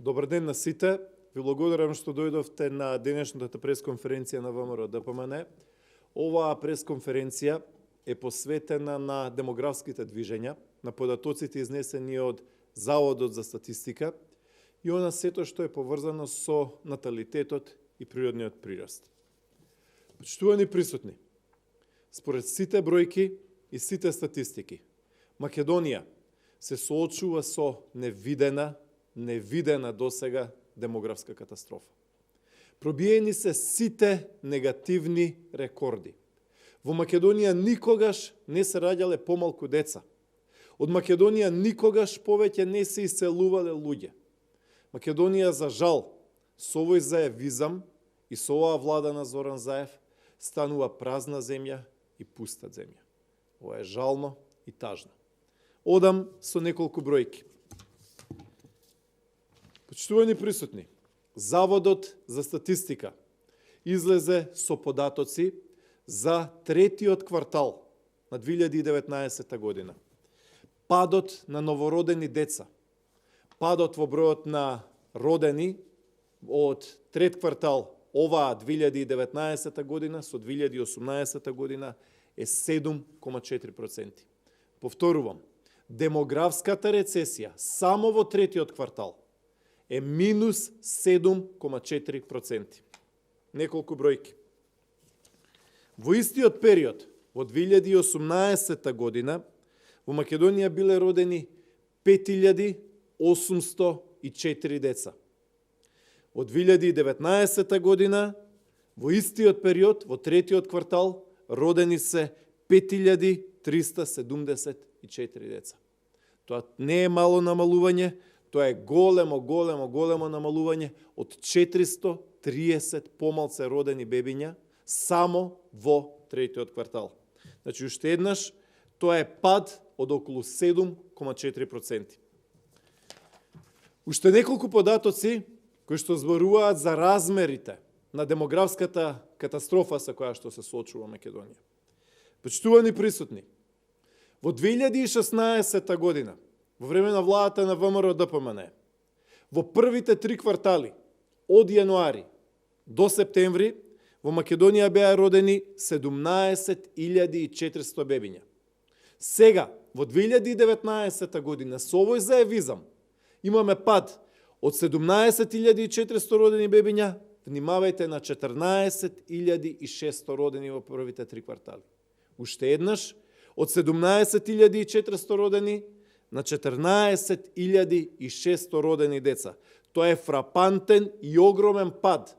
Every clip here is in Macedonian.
Добар ден на сите. Ви благодарам што дојдовте на денешната пресконференција на ВМРО ДПМН. Оваа пресконференција е посветена на демографските движења, на податоците изнесени од Заводот за статистика и она сето што е поврзано со наталитетот и природниот прираст. Почитувани присутни, според сите бројки и сите статистики, Македонија се соочува со невидена досега демографска катастрофа. Пробиени се сите негативни рекорди. Во Македонија никогаш не се раѓале помалку деца. Од Македонија никогаш повеќе не се иселувале луѓе. Македонија, за жал, со овој заевизам и со оваа влада на Зоран Заев станува празна земја и пуста земја. Ова е жално и тажно. Одам со неколку бројки. Почитувани присутни, Заводот за статистика излезе со податоци за третиот квартал на 2019 година. Падот на новородени деца, падот во бројот на родени од трет квартал оваа 2019 година со 2018 година е 7,4%. Повторувам, демографската рецесија само во третиот квартал е минус 7,4%. Неколку бројки. Во истиот период, во 2018 година, во Македонија биле родени 5804 деца. Во 2019 година, во истиот период, во третиот квартал, родени се 5374 деца. Тоа не е мало намалување, тоа е големо намалување од 430 помалце родени бебиња само во третиот квартал. Значи, уште еднаш, тоа е пад од околу 7,4%. Уште неколку податоци кои што зборуваат за размерите на демографската катастрофа со која што се соочува Македонија. Почитувани присутни, во 2016 година, во време на владата на ВМРО ДПМН, во првите 3 квартали, од јануари до септември, во Македонија беа родени 17.400 бебиња. Сега, во 2019 година, со овој заевизам, имаме пад од 17.400 родени бебиња, внимавајте, на 14.600 родени во првите 3 квартали. Уште еднаш, од 17.400 родени на 14.600 родени деца. Тоа е фрапантен и огромен пад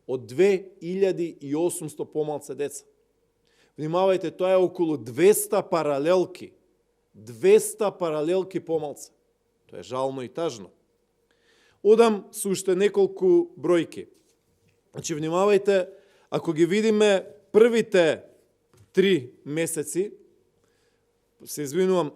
од 2.800 помалце деца. Внимавајте, тоа е околу 200 паралелки. 200 паралелки помалце. Тоа е жално и тажно. Одам со уште неколку бројки. Значи, внимавајте, ако ги видиме првите 3 месеци, се извинувам,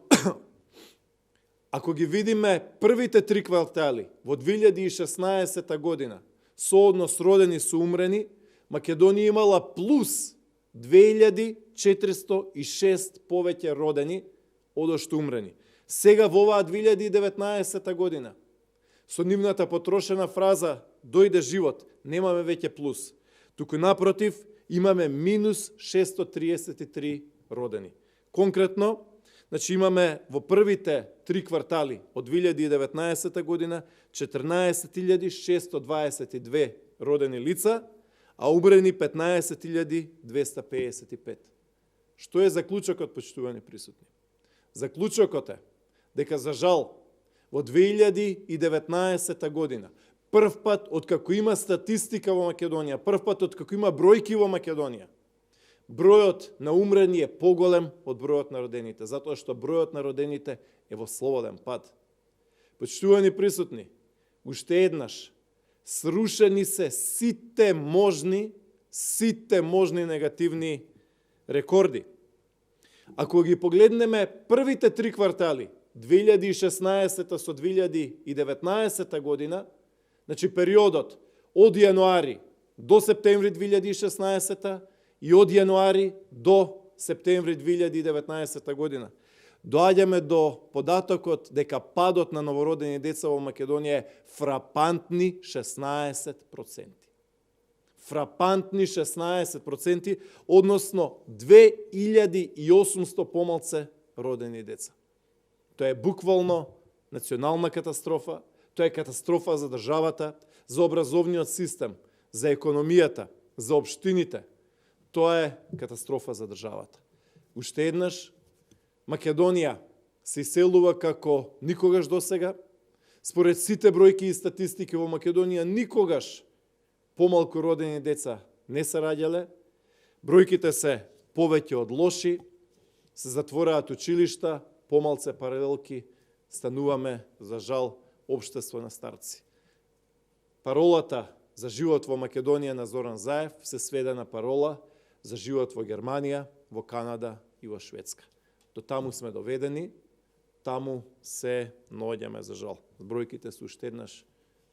ако ги видиме првите 3 квартали во 2016 година, со однос родени со умрени, Македонија имала плюс 2406 повеќе родени од што умрени. Сега во оваа 2019 година, со нивната потрошена фраза "дојде живот", немаме веќе плюс. Туку напротив, имаме минус 633 родени. Конкретно, значи имаме во првите 3 квартали од 2019 година 14.622 родени лица, а умрени 15.255. Што е заклучокот, почитувани присутни? Заклучокот е дека, за жал, во 2019 година, прв пат откако има статистика во Македонија, прв пат откако има бројки во Македонија, бројот на умрени е поголем од бројот на родените, затоа што бројот на родените е во слободен пад. Почитувани присутни, уште еднаш, срушени се сите можни негативни рекорди. Ако ги погледнеме првите 3 квартали, 2016 со 2019 година, значи периодот од јануари до септември 2016 и од јануари до септември 2019 година, Доаѓаме до податокот дека падот на новородени деца во Македонија е фрапантни 16%. Фрапантни 16%, односно 2800 помалце родени деца. Тоа е буквално национална катастрофа, тоа е катастрофа за државата, за образовниот систем, за економијата, за општините. Тоа е катастрофа за државата. Уште еднаш, Македонија се иселува како никогаш досега. Според сите бројки и статистики во Македонија никогаш помалку родени деца не се раѓале. Бројките се повеќе од лоши, се затвораат училишта, помалце паралелки, стануваме, за жал, општество на старци. Паролата за живот во Македонија на Зоран Заев се сведе на парола за живот во Германија, во Канада и во Шведска. До таму сме доведени, таму се наоѓаме за жал. Бројките се уште еднаш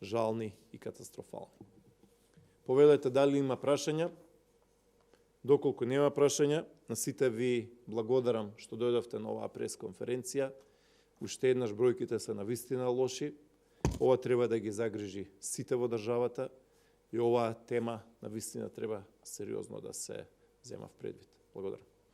жални и катастрофални. Повелете дали има прашања. Доколку нема прашања, на сите ви благодарам што дојдовте на оваа пресконференција. Уште еднаш бројките се навистина лоши. Ова треба да ги загрижи сите во државата и оваа тема навистина треба сериозно да се зема в предвид. Благодарам.